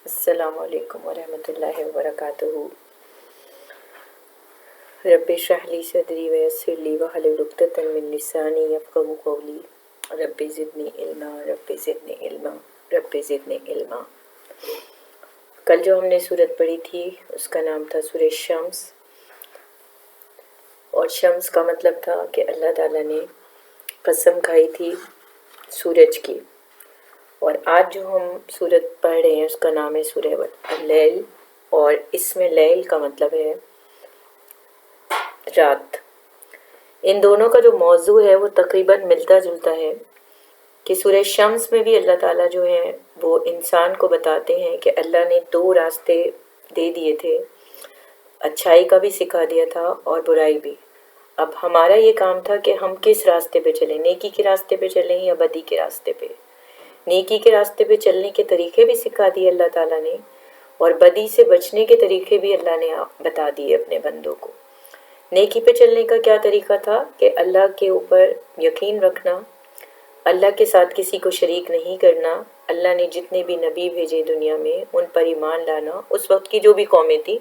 السلام علیکم ورحمۃ اللہ وبرکاتہ۔ رب اشرح لی صدری ویسر لی واحلل عقدۃ من لسانی یفقہوا قولی۔ رب زدنی علما، رب زدنی علما، رب زدنی علما۔ کل جو ہم نے سورت پڑھی تھی اس کا نام تھا سورہ شمس، اور شمس کا مطلب تھا کہ اللہ تعالیٰ نے قسم کھائی تھی سورج کی۔ اور آج جو ہم سورت پڑھ رہے ہیں اس کا نام ہے سورہ اللیل، اور اس میں لیل کا مطلب ہے رات۔ ان دونوں کا جو موضوع ہے وہ تقریباً ملتا جلتا ہے کہ سورہ شمس میں بھی اللہ تعالیٰ جو ہے وہ انسان کو بتاتے ہیں کہ اللہ نے دو راستے دے دیے تھے، اچھائی کا بھی سکھا دیا تھا اور برائی بھی۔ اب ہمارا یہ کام تھا کہ ہم کس راستے پہ چلیں، نیکی کے راستے پہ چلیں یا بدی کے راستے پہ۔ نیکی کے راستے پہ چلنے کے طریقے بھی سکھا دیے اللہ تعالیٰ نے، اور بدی سے بچنے کے طریقے بھی اللہ نے بتا دیے اپنے بندوں کو۔ نیکی پہ چلنے کا کیا طریقہ تھا کہ اللہ کے اوپر یقین رکھنا، اللہ کے ساتھ کسی کو شریک نہیں کرنا، اللہ نے جتنے بھی نبی بھیجے دنیا میں ان پر ایمان لانا۔ اس وقت کی جو بھی قومیں تھیں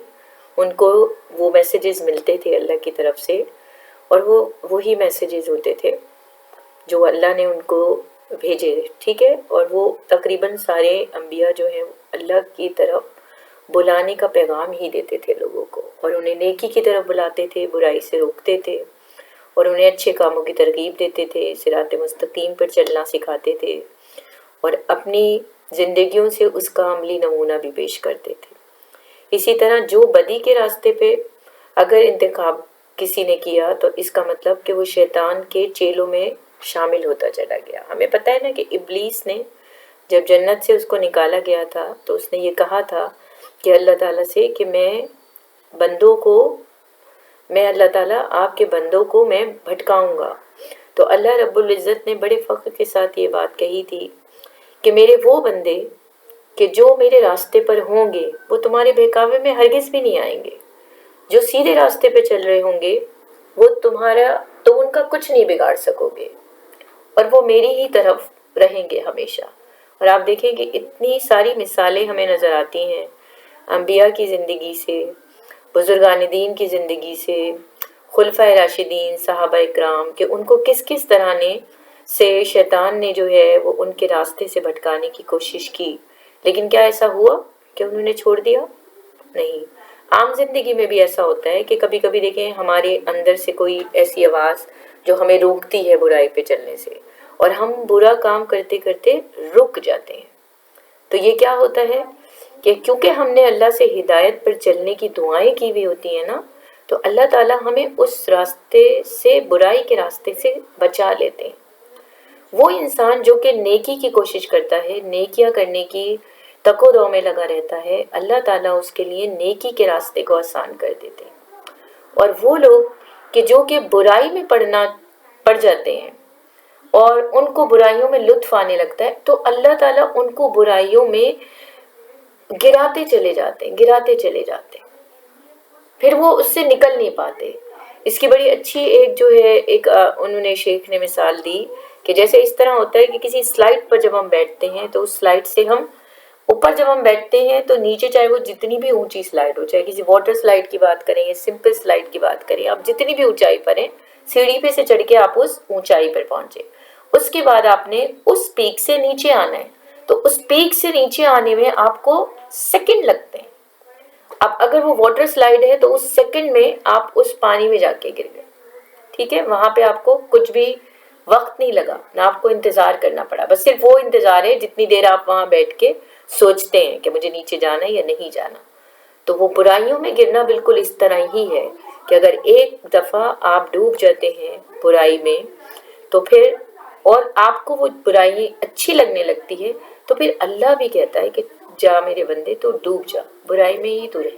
ان کو وہ میسیجز ملتے تھے اللہ کی طرف سے، اور وہی میسیجز ہوتے تھے جو اللہ نے ان کو بھیجے، ٹھیک ہے۔ اور وہ تقریباً سارے انبیاء جو ہیں اللہ کی طرف بلانے کا پیغام ہی دیتے تھے لوگوں کو، اور انہیں نیکی کی طرف بلاتے تھے، برائی سے روکتے تھے، اور انہیں اچھے کاموں کی ترغیب دیتے تھے، صراط مستقیم پر چلنا سکھاتے تھے، اور اپنی زندگیوں سے اس کا عملی نمونہ بھی پیش کرتے تھے۔ اسی طرح جو بدی کے راستے پہ اگر انتخاب کسی نے کیا تو اس کا مطلب کہ وہ شیطان کے چیلوں میں شامل ہوتا چلا گیا۔ ہمیں پتہ ہے نا کہ ابلیس نے جب جنت سے اس کو نکالا گیا تھا تو اس نے یہ کہا تھا کہ اللہ تعالیٰ سے کہ میں اللہ تعالیٰ آپ کے بندوں کو میں بھٹکاؤں گا۔ تو اللہ رب العزت نے بڑے فخر کے ساتھ یہ بات کہی تھی کہ میرے وہ بندے کہ جو میرے راستے پر ہوں گے وہ تمہارے بہکاوے میں ہرگز بھی نہیں آئیں گے، جو سیدھے راستے پہ چل رہے ہوں گے وہ تو ان کا کچھ نہیں بگاڑ سکو گے، اور وہ میری ہی طرف رہیں گے ہمیشہ۔ اور آپ دیکھیں کہ اتنی ساری مثالیں ہمیں نظر آتی ہیں انبیاء کی زندگی سے، بزرگان دین کی زندگی سے، خلفائے راشدین، صحابہ اکرام، کہ ان کو کس کس طرح سے شیطان نے جو ہے وہ ان کے راستے سے بھٹکانے کی کوشش کی، لیکن کیا ایسا ہوا کہ انہوں نے چھوڑ دیا؟ نہیں۔ عام زندگی میں بھی ایسا ہوتا ہے کہ کبھی کبھی دیکھیں ہمارے اندر سے کوئی ایسی آواز جو ہمیں روکتی ہے برائی پہ چلنے سے، اور ہم برا کام کرتے کرتے رک جاتے ہیں۔ تو یہ کیا ہوتا ہے کہ کیونکہ ہم نے اللہ سے ہدایت پر چلنے کی دعائیں کی بھی ہوتی ہیں نا، تو اللہ تعالیٰ ہمیں اس راستے سے، برائی کے راستے سے بچا لیتے ہیں۔ وہ انسان جو کہ نیکی کی کوشش کرتا ہے، نیکیاں کرنے کی تک و دو میں لگا رہتا ہے، اللہ تعالیٰ اس کے لیے نیکی کے راستے کو آسان کر دیتے ہیں۔ اور وہ لوگ کہ جو کہ برائی میں پڑ جاتے ہیں اور ان کو برائیوں میں لطف آنے لگتا ہے، تو اللہ تعالیٰ ان کو برائیوں میں گراتے چلے جاتے ہیں، پھر وہ اس سے نکل نہیں پاتے۔ اس کی بڑی اچھی انہوں نے شیخ نے مثال دی کہ جیسے اس طرح ہوتا ہے کہ کسی سلائڈ پر جب ہم بیٹھتے ہیں تو اس سلائڈ سے ہم اوپر جب ہم بیٹھتے ہیں تو نیچے چاہے وہ جتنی بھی اونچی سلائڈ ہو، چاہے کسی واٹر سلائڈ کی بات کریں یا سمپل سلائڈ کی بات کریں، آپ جتنی بھی اونچائی پر ہیں سیڑھی پہ سے چڑھ کے آپ اس اونچائی پر پہنچے، اس کے بعد آپ نے اس پیک سے نیچے آنا ہے، تو اس پیک سے نیچے آنے میں آپ کو سیکنڈ لگتے ہیں۔ اب اگر وہ واٹر سلائڈ ہے تو اس سیکنڈ میں آپ اس پانی میں جا کے گر گئے، ٹھیک ہے، وہاں پہ آپ کو کچھ بھی وقت نہیں لگا، نہ آپ کو انتظار کرنا پڑا، بس صرف وہ انتظار ہے جتنی دیر آپ وہاں بیٹھ کے سوچتے ہیں کہ مجھے نیچے جانا ہے یا نہیں جانا۔ تو وہ برائیوں میں گرنا بالکل اس طرح ہی ہے کہ اگر ایک دفعہ آپ ڈوب جاتے ہیں برائی میں تو پھر، اور آپ کو وہ برائی اچھی لگنے لگتی ہے، تو پھر اللہ بھی کہتا ہے کہ جا میرے بندے تو ڈوب جا، برائی میں ہی تو رہے،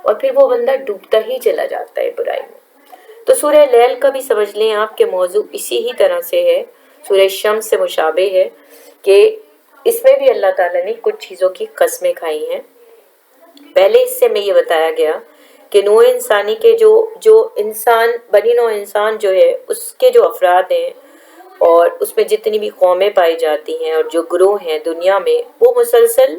اور پھر وہ بندہ ڈوبتا ہی چلا جاتا ہے برائی میں۔ تو سورہ لیل کا بھی سمجھ لیں آپ کے موضوع اسی ہی طرح سے ہے، سورہ شمس سے مشابہ ہے کہ اس میں بھی اللہ تعالیٰ نے کچھ چیزوں کی قسمیں کھائی ہیں۔ پہلے اس سے میں یہ بتایا گیا کہ نوع انسانی کے جو انسان، بنی نوع انسان جو ہے اس کے جو افراد ہیں اور اس میں جتنی بھی قومیں پائی جاتی ہیں اور جو گروہ ہیں دنیا میں، وہ مسلسل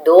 2,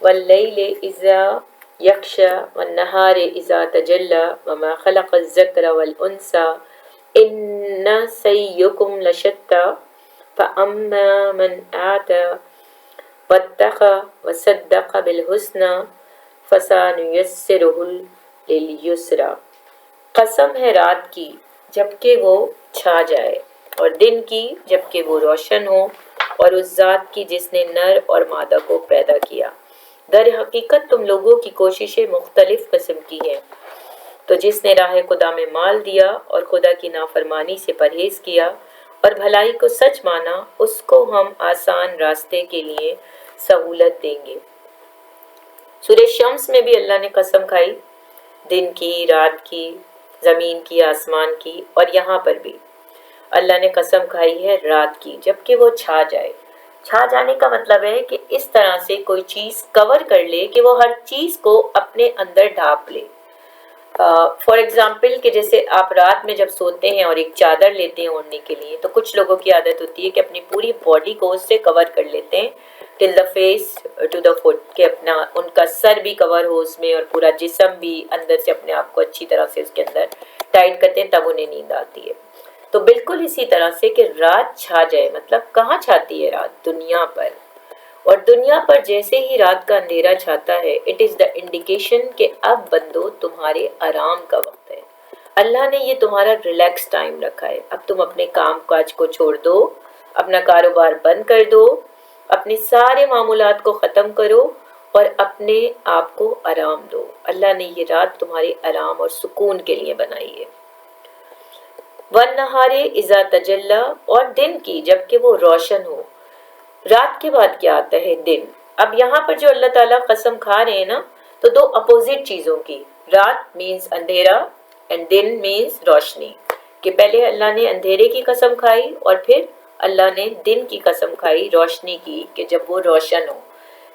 واللیل اذا یغشی والنہار اذا تجلی وما خلق الذکر والانثی ان سعیکم لشتی فاما من اعطی واتقى وصدق بالحسنى فسنيسره لليسرى۔ قسم ہے رات کی جبکہ وہ چھا جائے اور دن کی جبکہ وہ روشن ہو، اور اس ذات کی جس نے نر اور مادہ کو پیدا کیا۔ در حقیقت تم لوگوں کی کوششیں مختلف قسم کی ہیں، تو جس نے راہ خدا میں مال دیا اور خدا کی نافرمانی سے پرہیز کیا اور بھلائی کو سچ مانا، اس کو ہم آسان راستے کے لیے سہولت دیں گے۔ سورہ شمس میں بھی اللہ نے قسم کھائی، دن کی، رات کی، زمین کی، آسمان کی، اور یہاں پر بھی اللہ نے قسم کھائی ہے رات کی جبکہ وہ چھا جائے۔ چھا جانے کا مطلب ہے کہ اس طرح سے کوئی چیز کور کر لے کہ وہ ہر چیز کو اپنے اندر ڈھانپ لے۔ فار ایگزامپل کہ جیسے آپ رات میں جب سوتے ہیں اور ایک چادر لیتے ہیں اوڑھنے کے لیے، تو کچھ لوگوں کی عادت ہوتی ہے کہ اپنی پوری باڈی کو اس سے کور کر لیتے ہیں till the face to the foot, کہ اپنا ان کا سر بھی کور ہو اس میں اور پورا جسم بھی اندر سے اپنے آپ کو اچھی طرح سے اس کے اندر ٹائٹ کرتے ہیں، تب انہیں نیند آتی ہے۔ تو بالکل اسی طرح سے کہ رات چھا جائے، مطلب کہاں چھاتی ہے رات؟ دنیا پر۔ اور دنیا پر جیسے ہی رات کا اندھیرا چھاتا ہے، اٹ از دا انڈیکیشن کہ اب بندو تمہارے آرام کا وقت ہے۔ اللہ نے یہ تمہارا ریلیکس ٹائم رکھا ہے۔ اب تم اپنے کام کاج کو چھوڑ دو، اپنا کاروبار بند کر دو، اپنے سارے معمولات کو ختم کرو اور اپنے آپ کو آرام دو۔ اللہ نے یہ رات تمہارے آرام اور سکون کے لیے بنائی ہے۔ وَالنَّهَارِ إِذَا تَجَلَّى، اور دن کی جبکہ وہ روشن ہو۔ رات کے بعد کیا آتا ہے؟ دن۔ اب یہاں پر جو اللہ تعالیٰ قسم کھا رہے ہیں نا، تو دو اپوزٹ چیزوں کی، رات مینز اندھیرا اینڈ دن مینز روشنی، کہ پہلے اللہ نے اندھیرے کی قسم کھائی اور پھر اللہ نے دن کی قسم کھائی، روشنی کی، کہ جب وہ روشن ہو۔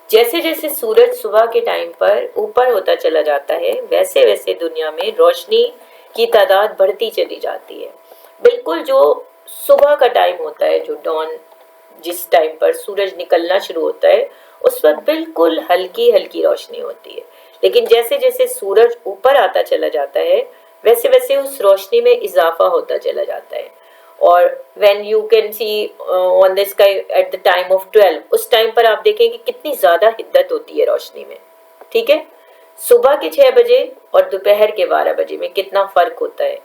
جیسے جیسے سورج صبح کے ٹائم پر اوپر ہوتا چلا جاتا ہے، ویسے ویسے دنیا میں روشنی کی تعداد بڑھتی چلی جاتی ہے۔ بالکل جو صبح کا ٹائم ہوتا ہے، جو ڈان، جس ٹائم پر سورج نکلنا شروع ہوتا ہے، اس وقت بالکل ہلکی ہلکی روشنی ہوتی ہے، لیکن جیسے جیسے سورج اوپر آتا چلا جاتا ہے ویسے ویسے اس روشنی میں اضافہ ہوتا چلا جاتا ہے۔ اور when you can see on the sky at the time of 12، اس ٹائم پر آپ دیکھیں کہ کتنی زیادہ حدت ہوتی ہے روشنی میں، ٹھیک ہے؟ صبح کے 6 بجے اور دوپہر کے 12 بجے میں کتنا فرق ہوتا ہے۔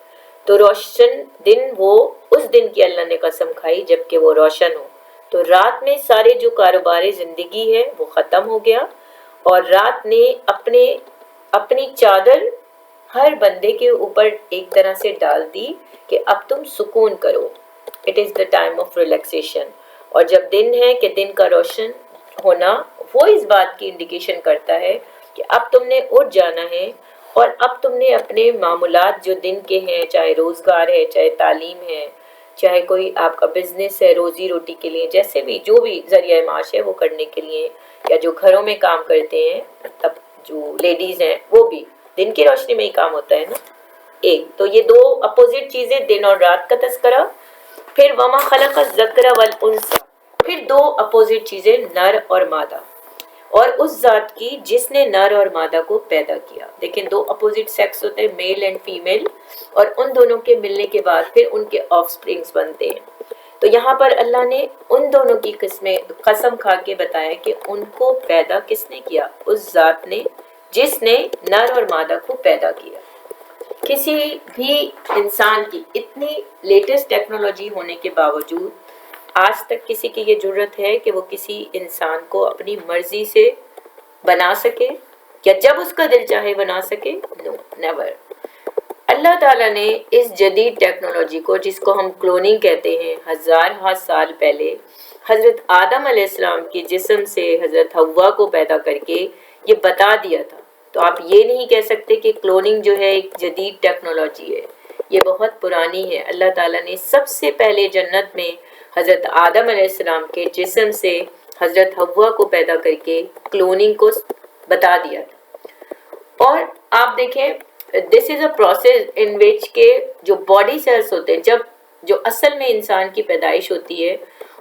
تو روشن دن، وہ اس دن کی اللہ نے قسم کھائی جبکہ وہ روشن ہو۔ تو رات میں سارے جو کاروبار زندگی ہے وہ ختم ہو گیا، اور رات نے اپنی چادر ہر بندے کے اوپر ایک طرح سے ڈال دی کہ اب تم سکون کرو، it is the time of relaxation. اور جب دن ہے کہ دن کا روشن ہونا، وہ اس بات کی انڈیکیشن کرتا ہے کہ اب تم نے اٹھ جانا ہے، اور اب تم نے اپنے معمولات جو دن کے ہیں، چاہے روزگار ہے، چاہے تعلیم ہے، چاہے کوئی آپ کا بزنس ہے روزی روٹی کے لیے، جیسے بھی جو بھی ذریعہ معاش ہے وہ کرنے کے لیے، یا جو گھروں میں کام کرتے ہیں، تب جو لیڈیز ہیں وہ بھی دن کی روشنی میں ہی کام ہوتا ہے نا۔ ایک تو یہ دو اپوزٹ چیزیں، دن اور رات کا تذکرہ، پھر وما خلق الذکر والانثی، پھر دو اپوزٹ چیزیں، نر اور مادہ، اور اس ذات کی جس نے نر اور مادہ کو پیدا کیا۔ دیکھیں دو اپوزٹ سیکس ہوتے ہیں، میل اینڈ فیمیل، اور ان دونوں کے ملنے کے بعد پھر ان کے آف سپرنگز بنتے ہیں۔ تو یہاں پر اللہ نے ان دونوں کی قسم کھا کے بتایا کہ ان کو پیدا کس نے کیا؟ اس ذات نے جس نے نر اور مادہ کو پیدا کیا۔ کسی بھی انسان کی اتنی لیٹسٹ ٹیکنالوجی ہونے کے باوجود آج تک کسی کی یہ جرت ہے کہ وہ کسی انسان کو اپنی مرضی سے بنا سکے، یا جب اس کا دل چاہے بنا سکے؟ نو، نیور۔ اللہ تعالیٰ نے اس جدید ٹیکنالوجی کو، جس کو ہم کلوننگ کہتے ہیں، ہزارہ سال پہلے حضرت آدم علیہ السلام کے جسم سے حضرت حوا کو پیدا کر کے یہ بتا دیا تھا۔ تو آپ یہ نہیں کہہ سکتے کہ کلوننگ جو ہے ایک جدید ٹیکنالوجی ہے، یہ بہت پرانی ہے۔ اللہ تعالیٰ نے سب سے پہلے جنت میں حضرت آدم علیہ السلام کے جسم سے حضرت حوا کو پیدا کر کے کلوننگ کو بتا دیا تھا۔ اور آپ دیکھیں دس از اے پروسیس ان وچ کے جو باڈی سیلز ہوتے ہیں، جب جو اصل میں انسان کی پیدائش ہوتی ہے،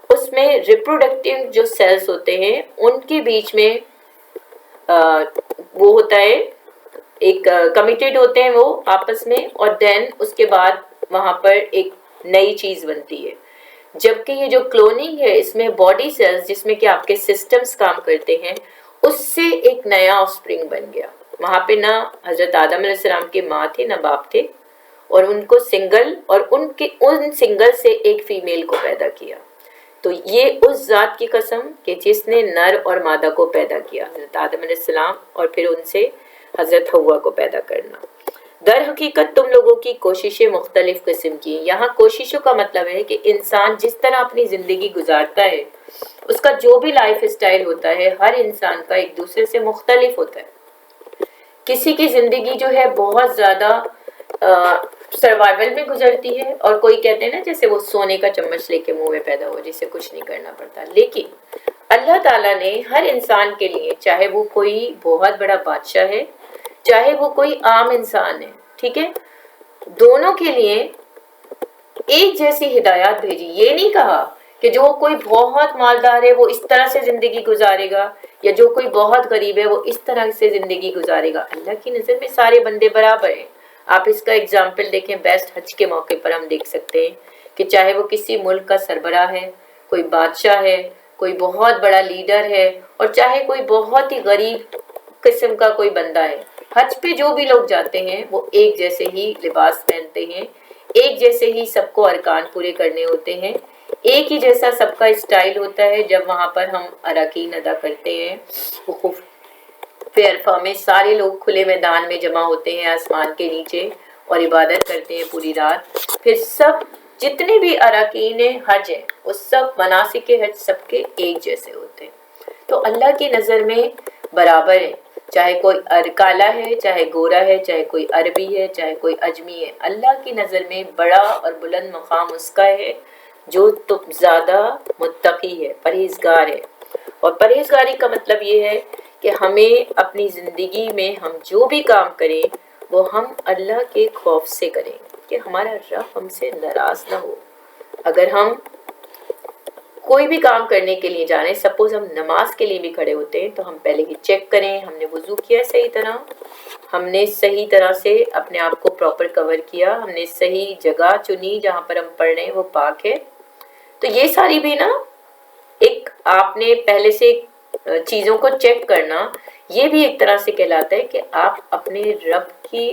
اس میں ریپروڈکٹیو جو سیلز ہوتے ہیں ان کے بیچ میں وہ ہوتا ہے ایک کمیٹیڈ ہوتے ہیں وہ آپس میں, اور دین اس کے بعد وہاں پر ایک نئی چیز بنتی ہے. جبکہ یہ جو کلوننگ ہے اس میں باڈی سیلز جس میں کہ آپ کے سسٹمز کام کرتے ہیں, اس سے ایک نیا آف سپرنگ بن گیا. وہاں پہ نہ حضرت آدم علیہ السلام کے ماں تھے نہ باپ تھے, اور ان کو سنگل, اور ان سنگل سے ایک فیمیل کو پیدا کیا. تو یہ اس ذات کی قسم کہ جس نے نر اور مادہ کو پیدا کیا, حضرت آدم علیہ السلام اور پھر ان سے حضرت حوا کو پیدا کرنا. در حقیقت تم لوگوں کی کوششیں مختلف قسم کی. یہاں کوششوں کا مطلب ہے کہ انسان جس طرح اپنی زندگی گزارتا ہے, اس کا جو بھی لائف اسٹائل ہوتا ہے, ہر انسان کا ایک دوسرے سے مختلف ہوتا ہے. کسی کی زندگی جو ہے بہت زیادہ سروائیول میں گزرتی ہے, اور کوئی کہتے ہیں نا جیسے وہ سونے کا چمچ لے کے منہ میں پیدا ہو, جسے کچھ نہیں کرنا پڑتا. لیکن اللہ تعالیٰ نے ہر انسان کے لیے, چاہے وہ کوئی بہت بڑا بادشاہ ہے, چاہے وہ کوئی عام انسان ہے, ٹھیک ہے, دونوں کے لیے ایک جیسی ہدایات بھیجی. یہ نہیں کہا کہ جو کوئی بہت مالدار ہے وہ اس طرح سے زندگی گزارے گا, یا جو کوئی بہت غریب ہے وہ اس طرح سے زندگی گزارے گا. اللہ کی نظر میں سارے بندے برابر ہیں. آپ اس کا اگزامپل دیکھیں, بیسٹ حج کے موقع پر ہم دیکھ سکتے ہیں کہ چاہے وہ کسی ملک کا سربراہ ہے, کوئی بادشاہ ہے, کوئی بہت بڑا لیڈر ہے, اور چاہے کوئی بہت ہی غریب قسم کا کوئی بندہ ہے, حج پہ جو بھی لوگ جاتے ہیں وہ ایک جیسے ہی لباس پہنتے ہیں, ایک جیسے ہی سب کو ارکان پورے کرنے ہوتے ہیں, ایک ہی جیسا سب کا اسٹائل ہوتا ہے. جب وہاں پر ہم اراکین ادا کرتے ہیں, وقوف پہ عرفہ میں سارے لوگ کھلے میدان میں جمع ہوتے ہیں آسمان کے نیچے اور عبادت کرتے ہیں پوری رات. پھر سب جتنے بھی اراکین حج ہیں وہ سب مناسک حج سب کے ایک جیسے ہوتے ہیں. تو اللہ کی نظر میں برابر ہے, چاہے کوئی کالا ہے, چاہے گورا ہے, چاہے کوئی عربی ہے, چاہے کوئی اجمی ہے. اللہ کی نظر میں بڑا اور بلند مقام اس کا ہے جو تو زیادہ متقی ہے, پرہیزگار ہے. اور پرہیزگاری کا مطلب یہ ہے کہ ہمیں اپنی زندگی میں ہم جو بھی کام کریں وہ ہم اللہ کے خوف سے کریں, کہ ہمارا رب ہم سے ناراض نہ ہو. اگر ہم کوئی بھی کام کرنے کے لیے جانے, سپوز ہم نماز کے لیے بھی کھڑے ہوتے ہیں, تو ہم پہلے ہی چیک کریں ہم نے وضو کیا صحیح طرح, ہم نے صحیح طرح سے اپنے آپ کو پراپر کور کیا, ہم نے صحیح جگہ چنی جہاں پر ہم پڑھ رہے ہیں وہ پاک ہے. تو یہ ساری بھی نا ایک آپ نے پہلے سے چیزوں کو چیک کرنا, یہ بھی ایک طرح سے کہلاتا ہے کہ آپ اپنے رب کی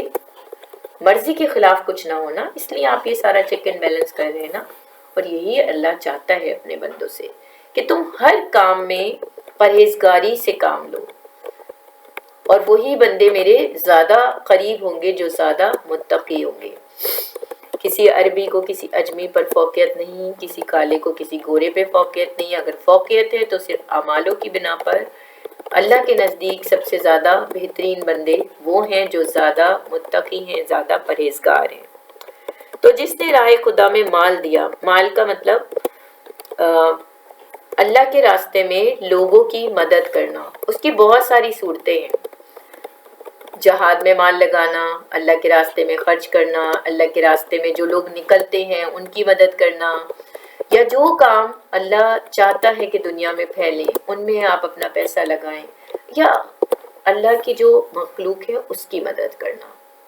مرضی کے خلاف کچھ نہ ہونا, اس لیے آپ یہ سارا چیک اینڈ بیلنس کر رہے ہیں نا. اور یہی اللہ چاہتا ہے اپنے بندوں سے کہ تم ہر کام میں پرہیزگاری سے کام لو, اور وہی بندے میرے زیادہ قریب ہوں گے جو زیادہ متقی ہوں گے. کسی عربی کو کسی اجمی پر فوقیت نہیں, کسی کالے کو کسی گورے پہ فوقیت نہیں. اگر فوقیت ہے تو صرف اعمالوں کی بنا پر. اللہ کے نزدیک سب سے زیادہ بہترین بندے وہ ہیں جو زیادہ متقی ہیں, زیادہ پرہیزگار ہیں. تو جس نے راہ خدا میں مال دیا, مال کا مطلب اللہ کے راستے میں لوگوں کی مدد کرنا, اس کی بہت ساری صورتیں ہیں. جہاد میں مال لگانا, اللہ کے راستے میں خرچ کرنا, اللہ کے راستے میں جو لوگ نکلتے ہیں ان کی مدد کرنا, یا جو کام اللہ چاہتا ہے کہ دنیا میں پھیلے ان میں آپ اپنا پیسہ لگائیں, یا اللہ کی جو مخلوق ہے اس کی مدد کرنا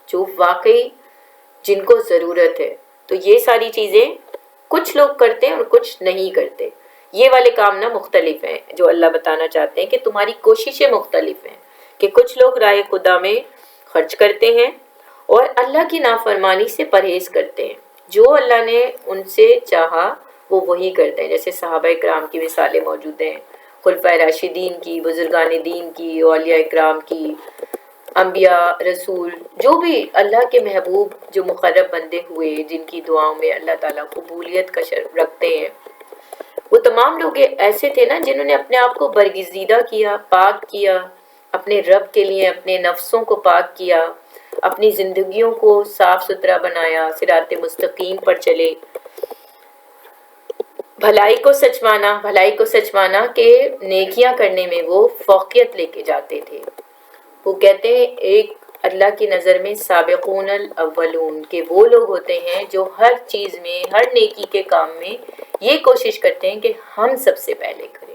جو واقعی جن کو ضرورت ہے. تو یہ ساری چیزیں کچھ لوگ کرتے ہیں اور کچھ نہیں کرتے. یہ والے کام نہ مختلف ہیں جو اللہ بتانا چاہتے ہیں کہ تمہاری کوششیں مختلف ہیں, کہ کچھ لوگ راہ خدا میں خرچ کرتے ہیں اور اللہ کی نافرمانی سے پرہیز کرتے ہیں. جو اللہ نے ان سے چاہا وہ وہی کرتے ہیں. جیسے صحابہ اکرام کی مثالیں موجود ہیں, خلفائے راشدین کی, بزرگان دین کی, اولیاء اکرام کی, انبیاء, رسول, جو بھی اللہ کے محبوب جو مقرب بندے ہوئے جن کی دعاؤں میں اللہ تعالیٰ قبولیت کا شرف رکھتے ہیں, وہ تمام لوگ ایسے تھے نا جنہوں نے اپنے آپ کو برگزیدہ کیا, پاک کیا, اپنے رب کے لیے اپنے نفسوں کو پاک کیا, اپنی زندگیوں کو صاف ستھرا بنایا, صراط مستقیم پر چلے. بھلائی کو سچ مانا کہ نیکیاں کرنے میں وہ فوقیت لے کے جاتے تھے. وہ کہتے ہیں ایک اللہ کی نظر میں سابقون الاولون, کہ وہ لوگ ہوتے ہیں جو ہر چیز میں, ہر نیکی کے کام میں یہ کوشش کرتے ہیں کہ ہم سب سے پہلے کریں.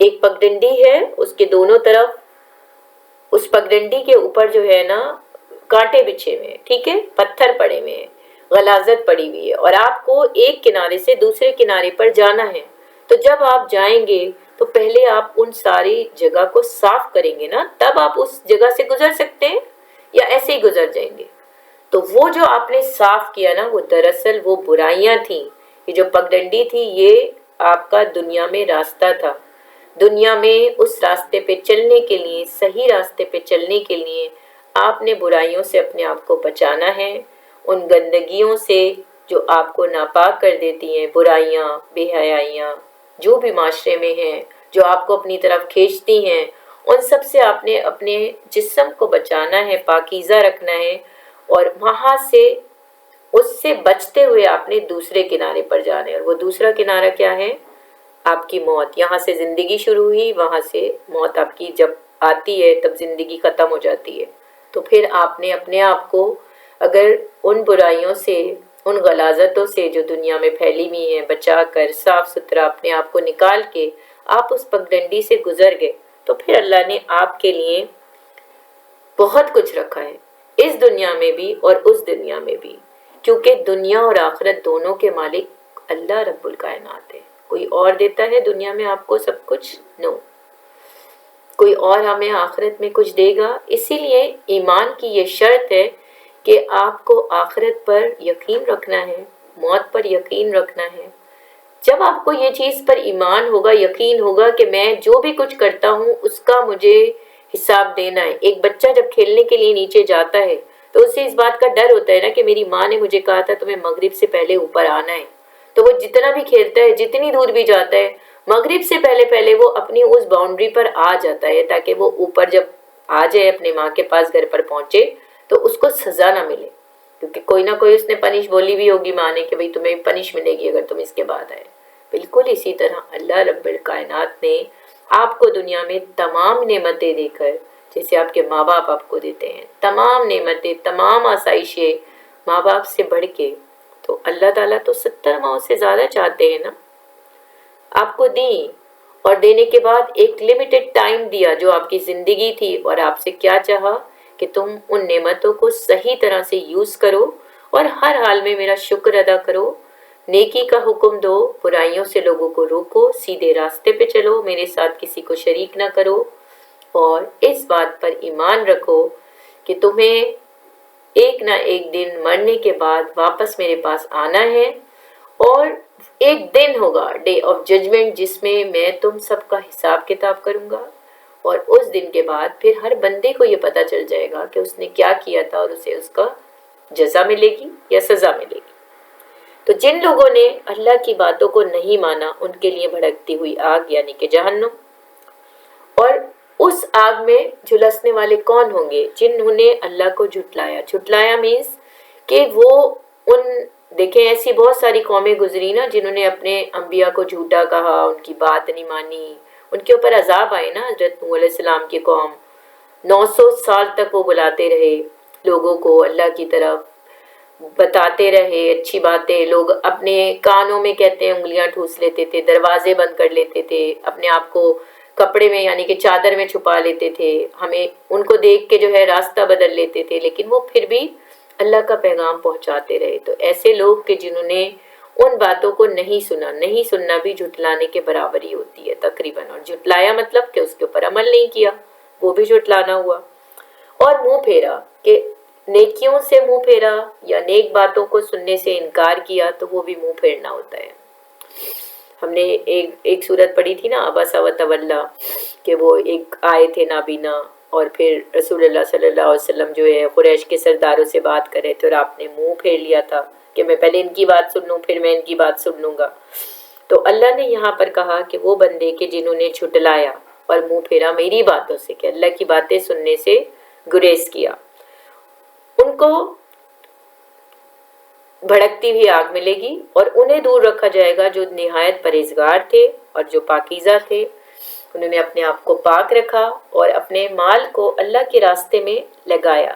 ایک پگڈنڈی ہے، اس کے دونوں طرف اس پگڈنڈی کے اوپر جو ہے نا کانٹے بچھے ہوئے ہیں، ٹھیک ہے، پتھر پڑے ہوئے ہیں، غلاظت پڑی ہوئی ہے، اور آپ کو ایک کنارے سے دوسرے کنارے پر جانا ہے. تو جب آپ جائیں گے تو پہلے آپ ان ساری جگہ کو صاف کریں گے نا، تب آپ اس جگہ سے گزر سکتے ہیں، یا ایسے ہی گزر جائیں گے؟ تو وہ جو آپ نے صاف کیا نا، وہ دراصل وہ برائیاں تھیں. یہ جو پگڈنڈی تھی یہ آپ کا دنیا میں راستہ تھا. دنیا میں اس راستے پہ چلنے کے لیے، صحیح راستے پہ چلنے کے لیے آپ نے برائیوں سے اپنے آپ کو بچانا ہے، ان گندگیوں سے جو آپ کو ناپاک کر دیتی ہیں، برائیاں، بے حیائیاں جو بھی معاشرے میں ہیں، جو آپ کو اپنی طرف کھینچتی ہیں، ان سب سے آپ نے اپنے جسم کو بچانا ہے، پاکیزہ رکھنا ہے، اور وہاں سے اس سے بچتے ہوئے آپ نے دوسرے کنارے پر جانا ہے. اور وہ دوسرا کنارہ کیا ہے؟ آپ کی موت. یہاں سے زندگی شروع ہوئی، وہاں سے موت آپ کی جب آتی ہے تب زندگی ختم ہو جاتی ہے. تو پھر آپ نے اپنے آپ کو اگر ان برائیوں سے، ان غلاظتوں سے جو دنیا میں پھیلی ہوئی ہیں بچا کر، صاف ستھرا اپنے آپ کو نکال کے آپ اس پگڈنڈی سے گزر گئے، تو پھر اللہ نے آپ کے لیے بہت کچھ رکھا ہے، اس دنیا میں بھی اور اس دنیا میں بھی. کیونکہ دنیا اور آخرت دونوں کے مالک اللہ رب الکائنات ہے. کوئی اور دیتا ہے دنیا میں آپ کو سب کچھ؟ نو. کوئی اور ہمیں آخرت میں کچھ دے گا؟ اسی لیے ایمان کی یہ شرط ہے کہ آپ کو آخرت پر یقین رکھنا ہے، موت پر یقین رکھنا ہے. جب آپ کو یہ چیز پر ایمان ہوگا، یقین ہوگا کہ میں جو بھی کچھ کرتا ہوں اس کا مجھے حساب دینا ہے. ایک بچہ جب کھیلنے کے لیے نیچے جاتا ہے تو اسے اس بات کا ڈر ہوتا ہے نا کہ میری ماں نے مجھے کہا تھا تمہیں مغرب سے پہلے اوپر آنا ہے. تو وہ جتنا بھی کھیلتا ہے، جتنی دور بھی جاتا ہے، مغرب سے پہلے پہلے وہ اپنی اس باؤنڈری پر آ جاتا ہے، تاکہ وہ اوپر جب آ جائے اپنے ماں کے پاس، گھر پر پہنچے، تو اس کو سزا نہ ملے. کیونکہ کوئی نہ کوئی اس نے پنش بولی بھی ہوگی ماں نے کہ بھئی تمہیں پنش ملے گی اگر تم اس کے بعد آئے. بالکل اسی طرح اللہ رب الکائنات نے آپ کو دنیا میں تمام نعمتیں دے کر، جیسے آپ کے ماں باپ آپ کو دیتے ہیں تمام نعمتیں، تمام آسائشیں ماں باپ سے بڑھ کے، تو اللہ تعالیٰ تو 70 ماؤں سے زیادہ چاہتے ہیں نا، آپ کو دیں. اور دینے کے بعد ایک لمیٹڈ ٹائم دیا جو آپ کی زندگی تھی، اور آپ سے کیا چاہا کہ تم ان نعمتوں کو صحیح طرح سے یوز کرو اور ہر حال میں میرا شکر ادا کرو، نیکی کا حکم دو، برائیوں سے لوگوں کو روکو، سیدھے راستے پہ چلو، میرے ساتھ کسی کو شریک نہ کرو، اور اس بات پر ایمان رکھو کہ تمہیں ایک نہ ایک دن مرنے کے بعد واپس میرے پاس آنا ہے. اور ایک دن ہوگا، ڈے آف ججمنٹ، جس میں میں تم سب کا حساب کتاب کروں گا. اور اس دن کے بعد پھر ہر بندے کو یہ پتا چل جائے گا کہ اس نے کیا کیا تھا، اور اسے اس کا جزا ملے گی یا سزا ملے گی. تو جن لوگوں نے اللہ کی باتوں کو نہیں مانا، ان کے لیے بھڑکتی ہوئی آگ یعنی کہ جہنم. اور اس آگ میں جھلسنے والے کون ہوں گے؟ جنہوں نے اللہ کو جھٹلایا. جھٹلایا مینس کہ وہ ان، دیکھیں ایسی بہت ساری قومیں گزری نا جنہوں نے اپنے انبیاء کو جھوٹا کہا، ان کی بات نہیں مانی، ان کے اوپر عذاب آئے نا. حضرت نوح علیہ السلام کی قوم 900 سال تک وہ بلاتے رہے لوگوں کو اللہ کی طرف، بتاتے رہے اچھی باتیں. لوگ اپنے کانوں میں کہتے ہیں انگلیاں ٹھوس لیتے تھے، دروازے بند کر لیتے تھے، اپنے آپ کو کپڑے میں یعنی کہ چادر میں چھپا لیتے تھے، ہمیں ان کو دیکھ کے جو ہے راستہ بدل لیتے تھے، لیکن وہ پھر بھی اللہ کا پیغام پہنچاتے رہے. تو ایسے لوگ کہ جنہوں نے ان باتوں کو نہیں سنا، نہیں سننا بھی جھٹلانے کے برابر ہی ہوتی ہے تقریباً. اور جھٹلایا مطلب کہ اس کے اوپر عمل نہیں کیا، وہ بھی جھٹلانا ہوا. اور منہ پھیرا، کہ نیکیوں سے منہ پھیرا یا نیک باتوں کو سننے سے انکار کیا، تو وہ بھی منہ پھیرنا ہوتا ہے. ہم نے ایک صورت پڑھی تھی نا، عبس و تولی، کہ وہ ایک آئے تھے نابینا، اور پھر رسول اللہ صلی اللہ علیہ وسلم جو ہے قریش کے سرداروں سے بات کر رہے تھے، اور آپ نے منہ پھیر لیا تھا کہ میں پہلے ان کی بات سن لوں پھر میں ان کی بات سن لوں گا. تو اللہ نے یہاں پر کہا کہ وہ بندے کہ جنہوں نے جھٹلایا اور منہ پھیرا میری باتوں سے، کہ اللہ کی باتیں سننے سے گریز کیا، ان کو بھڑکتی ہوئی آگ ملے گی. اور انہیں دور رکھا جائے گا جو نہایت پرہیزگار تھے اور جو پاکیزہ تھے، انہوں نے اپنے آپ کو پاک رکھا اور اپنے مال کو اللہ کے راستے میں لگایا.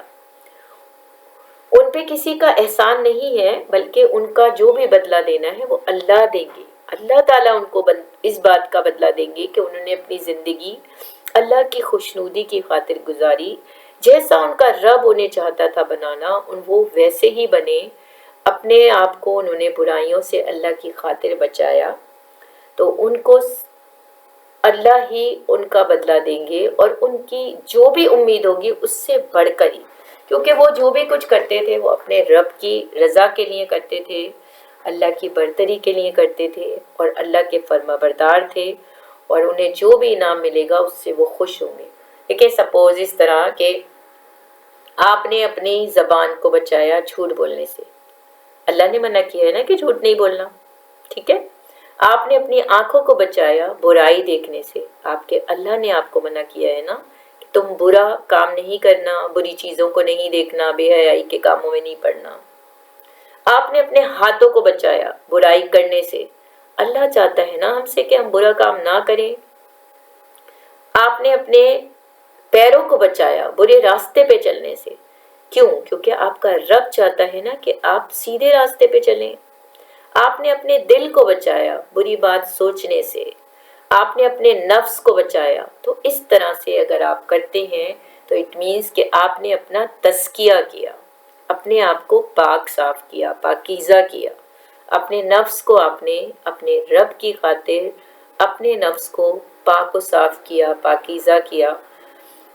ان پہ کسی کا احسان نہیں ہے، بلکہ ان کا جو بھی بدلہ دینا ہے وہ اللہ دیں گے. اللہ تعالیٰ ان کو اس بات کا بدلہ دیں گے کہ انہوں نے اپنی زندگی اللہ کی خوشنودی کی خاطر گزاری، جیسا ان کا رب انہیں چاہتا تھا بنانا وہ ویسے ہی بنے، اپنے آپ کو انہوں نے برائیوں سے اللہ کی خاطر بچایا، تو ان کو اللہ ہی ان کا بدلہ دیں گے، اور ان کی جو بھی امید ہوگی اس سے بڑھ کر ہی، کیونکہ وہ جو بھی کچھ کرتے تھے وہ اپنے رب کی رضا کے لیے کرتے تھے، اللہ کی برتری کے لیے کرتے تھے، اور اللہ کے فرما بردار تھے، اور انہیں جو بھی انعام ملے گا اس سے وہ خوش ہوں گے۔ دیکھیں سپوز اس طرح کہ آپ نے اپنی زبان کو بچایا جھوٹ بولنے سے، اللہ نے منع کیا ہے نا کہ جھوٹ نہیں بولنا، ٹھیک ہے؟ آپ نے اپنی آنکھوں کو بچایا برائی دیکھنے سے، اللہ نے آپ کو منع کیا ہے نا کہ تم برا کام نہیں کرنا، بری چیزوں کو نہیں دیکھنا، بے حیائی کے کاموں میں نہیں پڑنا۔ آپ نے اپنے ہاتھوں کو بچایا برائی کرنے سے، اللہ چاہتا ہے نا ہم سے کہ ہم برا کام نہ کریں۔ آپ نے اپنے پیروں کو بچایا برے راستے پہ چلنے سے، کیوں؟ کیونکہ آپ کا رب چاہتا ہے نا کہ آپ سیدھے راستے پہ چلیں۔ آپ نے اپنے دل کو بچایا بری بات سوچنے سے، آپ نے اپنے نفس کو بچایا۔ تو اس طرح سے اگر آپ کرتے ہیں تو اٹ مینس کہ آپ نے اپنا تزکیہ کیا، اپنے آپ کو پاک صاف کیا، پاکیزہ کیا، اپنے نفس کو آپ نے اپنے رب کی خاطر اپنے نفس کو پاک و صاف کیا، پاکیزہ کیا،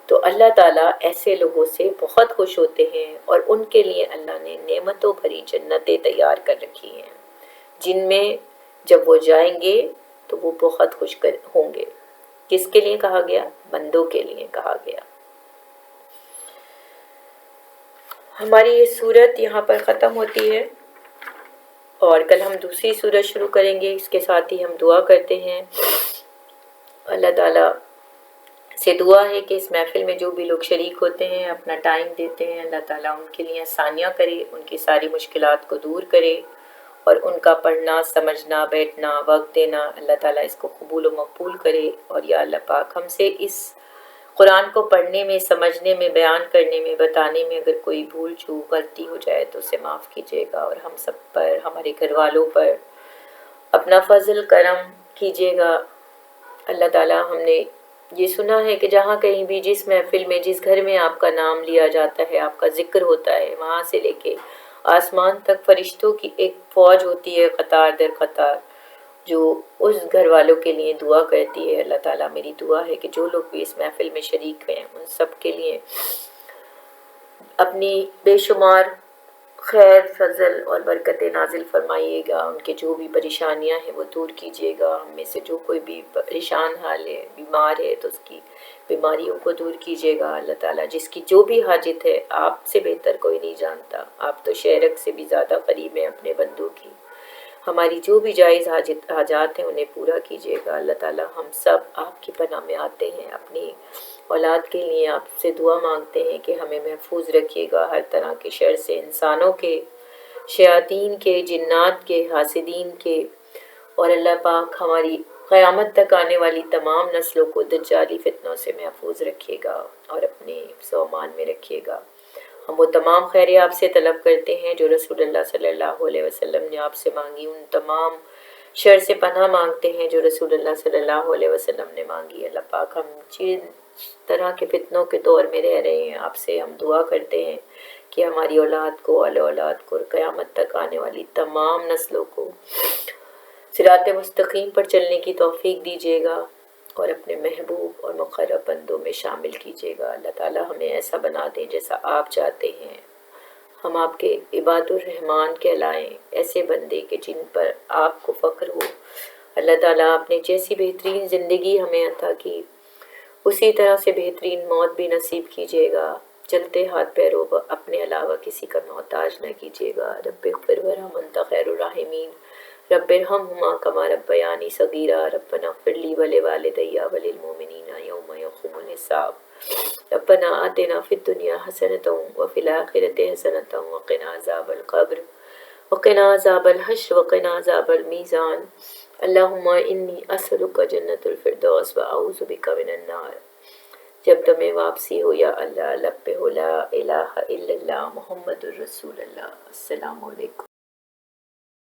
تو اللہ تعالیٰ ایسے لوگوں سے بہت خوش ہوتے ہیں، اور ان کے لیے اللہ نے نعمتوں بھری جنتیں تیار کر رکھی ہیں، جن میں جب وہ جائیں گے تو وہ بہت خوش ہوں گے۔ کس کے لیے کہا گیا؟ بندوں کے لیے کہا گیا۔ ہماری یہ سورت یہاں پر ختم ہوتی ہے، اور کل ہم دوسری سورت شروع کریں گے۔ اس کے ساتھ ہی ہم دعا کرتے ہیں، اللہ تعالیٰ سے دعا ہے کہ اس محفل میں جو بھی لوگ شریک ہوتے ہیں، اپنا ٹائم دیتے ہیں، اللہ تعالیٰ ان کے لیے آسانیاں کرے، ان کی ساری مشکلات کو دور کرے، اور ان کا پڑھنا، سمجھنا، بیٹھنا، وقت دینا اللہ تعالیٰ اس کو قبول و مقبول کرے۔ اور یا اللہ پاک ہم سے اس قرآن کو پڑھنے میں، سمجھنے میں، بیان کرنے میں، بتانے میں اگر کوئی بھول چوک غلطی ہو جائے تو اسے معاف کیجیے گا، اور ہم سب پر، ہمارے گھر والوں پر اپنا فضل کرم کیجیے گا۔ اللہ تعالیٰ ہم نے یہ سنا ہے کہ جہاں کہیں بھی جس محفل میں، جس گھر میں آپ کا نام لیا جاتا ہے، آپ کا ذکر ہوتا ہے، وہاں سے لے کے آسمان تک فرشتوں کی ایک فوج ہوتی ہے قطار در قطار، جو اس گھر والوں کے لیے دعا کرتی ہے۔ اللہ تعالیٰ میری دعا ہے کہ جو لوگ بھی اس محفل میں شریک ہیں ان سب کے لیے اپنی بے شمار خیر، فضل اور برکتیں نازل فرمائیے گا، ان کے جو بھی پریشانیاں ہیں وہ دور کیجیے گا، ہم میں سے جو کوئی بھی پریشان حال ہے، بیمار ہے، تو اس کی بیماریوں کو دور کیجیے گا۔ اللہ تعالیٰ جس کی جو بھی حاجت ہے، آپ سے بہتر کوئی نہیں جانتا، آپ تو شہرک سے بھی زیادہ قریب ہیں اپنے بندوں کی، ہماری جو بھی جائز حاجات ہیں انہیں پورا کیجیے گا۔ اللہ تعالیٰ ہم سب آپ کی پناہ میں آتے ہیں، اپنی اولاد کے لیے آپ سے دعا مانگتے ہیں کہ ہمیں محفوظ رکھیے گا ہر طرح کے شر سے، انسانوں کے، شیاطین کے، جنات کے، حاسدین کے، اور اللہ پاک ہماری قیامت تک آنے والی تمام نسلوں کو دجالی فتنوں سے محفوظ رکھیے گا اور اپنے حفظ و امان میں رکھیے گا۔ ہم وہ تمام خیریں آپ سے طلب کرتے ہیں جو رسول اللہ صلی اللہ علیہ وسلم نے آپ سے مانگی، ان تمام شر سے پناہ مانگتے ہیں جو رسول اللہ صلی اللہ علیہ وسلم نے مانگی۔ اللہ پاک ہم جن طرح کے فتنوں کے دور میں رہ رہے ہیں، آپ سے ہم دعا کرتے ہیں کہ ہماری اولاد کو، اہل اولاد کو، قیامت تک آنے والی تمام نسلوں کو صراط مستقیم پر چلنے کی توفیق دیجیے گا، اور اپنے محبوب اور مقرب بندوں میں شامل کیجیے گا۔ اللہ تعالیٰ ہمیں ایسا بنا دیں جیسا آپ چاہتے ہیں، ہم آپ کے عباد الرحمن کہلائیں، ایسے بندے کہ جن پر آپ کو فخر ہو۔ اللہ تعالیٰ آپ نے جیسی بہترین زندگی ہمیں عطا کی، اسی طرح سے بہترین موت بھی نصیب کیجیے گا۔ چلتے ہاتھ پیروں اپنے علاوہ کسی کا محتاج نہ کیجیے گا۔ رب اغفر ورحم انت خیر الراحمین، رب ارحمہما کما ربیانی صغیرا، ربنا اغفر لی ولوالدی وللمؤمنین یوم یقوم الحساب، ربنا آتنا فی الدنیا حسنۃ وفی الآخرۃ حسنۃ وقنا عذاب القبر وقنا عذاب الحشر وقنا عذاب المیزان، اللہم انی اسألک جنت الفردوس واعوذ بک من النار۔ جب تمہیں واپسی ہو یا اللہ، لب پہ ہو لا الہ الا اللہ محمد الرسول اللہ۔ السلام علیکم۔